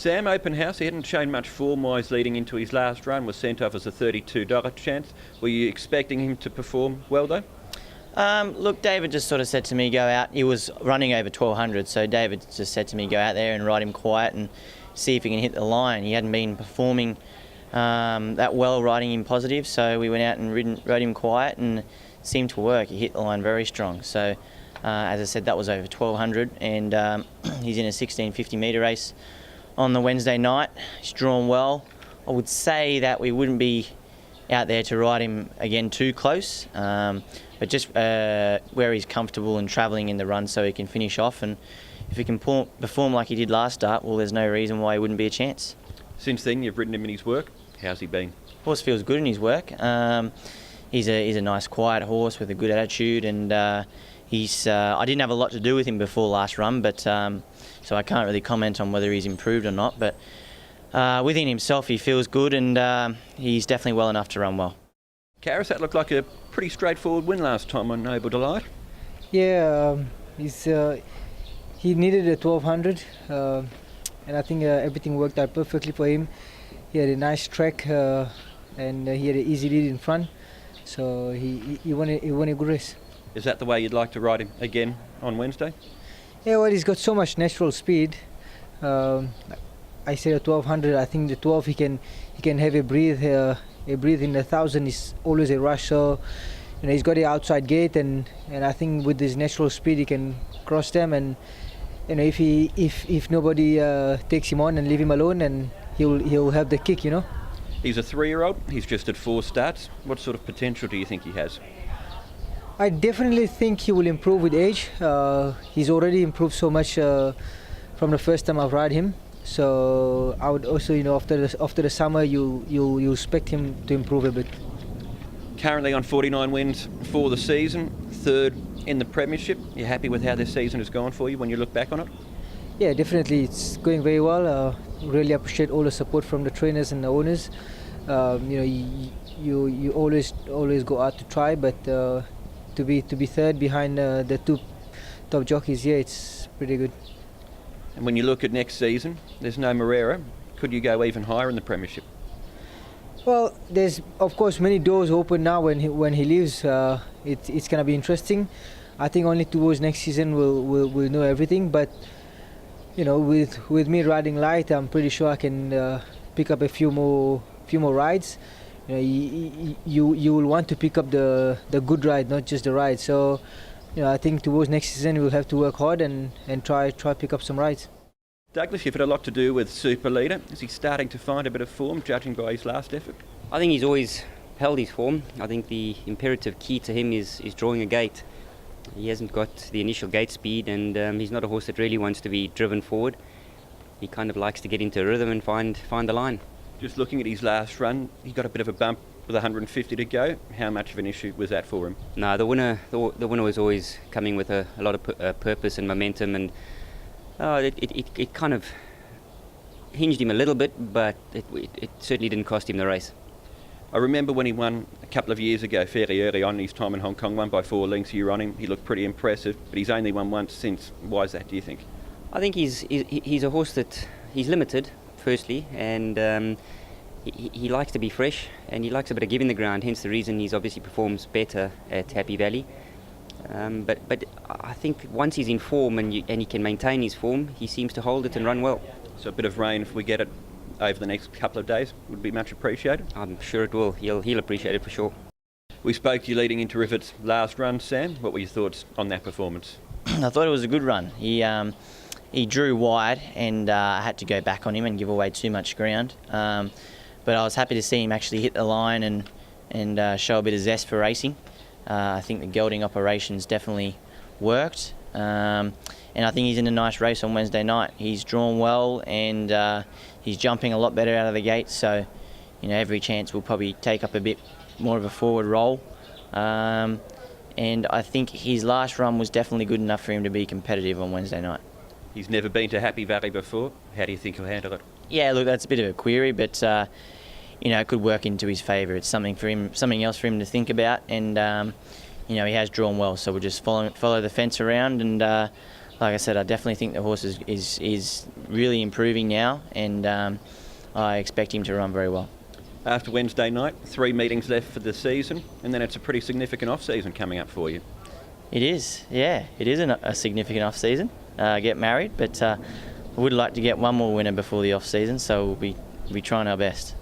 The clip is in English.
Sam, open house, he hadn't shown much form-wise leading into his last run, was sent off as a $32 chance. Were you expecting him to perform well though? Look, David just sort of said to me, go out. He was running over 1200, so David just said to me, go out there and ride him quiet and see if he can hit the line. He hadn't been performing that well riding him positive, so we went out and rode him quiet and it seemed to work. He hit the line very strong. So as I said, that was over 1200 and he's in a 1650 metre race on the Wednesday night. He's drawn well. I would say that we wouldn't be out there to ride him again too close, but just where he's comfortable and travelling in the run so he can finish off, and if he can perform like he did last start, well, there's no reason why he wouldn't be a chance. Since then you've ridden him in his work. How's he been? Horse feels good in his work. He's a nice quiet horse with a good attitude, and I didn't have a lot to do with him before last run, but so I can't really comment on whether he's improved or not, but within himself he feels good, and he's definitely well enough to run well. Karis, that looked like a pretty straightforward win last time on Noble Delight. Yeah, he needed a 1200, and I think everything worked out perfectly for him. He had a nice track and he had an easy lead in front, so he won a good race. Is that the way you'd like to ride him again on Wednesday? Yeah, well, he's got so much natural speed. I said a 1200. I think the 12 he can have a breathe. A breathe in the 1000 is always a rush. So he's got the outside gate, and I think with his natural speed he can cross them. And if nobody takes him on and leave him alone, and he'll have the kick. He's a 3-year-old. He's just at 4 starts. What sort of potential do you think he has? I definitely think he will improve with age. He's already improved so much from the first time I've ride him. So I would also, after the summer, you expect him to improve a bit. Currently on 49 wins for the season, 3rd in the premiership. You happy with how this season has gone for you when you look back on it? Yeah, definitely. It's going very well. Really appreciate all the support from the trainers and the owners. You always go out to try, but to be 3rd behind the 2 top jockeys, yeah, it's pretty good. And when you look at next season, there's no Moreira. Could you go even higher in the premiership? Well, there's of course many doors open now. When he leaves, it's going to be interesting. I think only towards next season we'll know everything. But with me riding light, I'm pretty sure I can pick up a few more rides. You will want to pick up the good ride, not just the ride. So I think towards next season we'll have to work hard and try pick up some rides. Douglas, you've had a lot to do with Super Leader. Is he starting to find a bit of form, judging by his last effort? I think he's always held his form. I think the imperative key to him is drawing a gate. He hasn't got the initial gate speed, and he's not a horse that really wants to be driven forward. He kind of likes to get into a rhythm and find the line. Just looking at his last run, he got a bit of a bump with 150 to go. How much of an issue was that for him? No, the winner was always coming with a lot of purpose and momentum, and it kind of hinged him a little bit, but it certainly didn't cost him the race. I remember when he won a couple of years ago, fairly early on in his time in Hong Kong, won by 4 lengths. You were on him. He looked pretty impressive, but he's only won once since. Why is that, do you think? I think he's a horse that he's limited, firstly, and he likes to be fresh, and he likes a bit of give in the ground, hence the reason he's obviously performs better at Happy Valley. But I think once he's in form and he can maintain his form, he seems to hold it and run well. So a bit of rain, if we get it over the next couple of days, would be much appreciated. I'm sure it will. He'll appreciate it for sure. We spoke to you leading into RIVET's last run, Sam. What were your thoughts on that performance? I thought it was a good run. He drew wide, and I had to go back on him and give away too much ground. But I was happy to see him actually hit the line and show a bit of zest for racing. I think the gelding operations definitely worked, and I think he's in a nice race on Wednesday night. He's drawn well, and he's jumping a lot better out of the gate, so every chance will probably take up a bit more of a forward role. And I think his last run was definitely good enough for him to be competitive on Wednesday night. He's never been to Happy Valley before. How do you think he'll handle it? Yeah, look, that's a bit of a query, but it could work into his favour. It's something else for him to think about, and he has drawn well. So we'll just follow the fence around and like I said, I definitely think the horse is really improving now, and I expect him to run very well. After Wednesday night, 3 meetings left for the season, and then it's a pretty significant off-season coming up for you. It is, yeah. It is a significant off-season. Get married, but I would like to get one more winner before the off-season, so we'll be trying our best.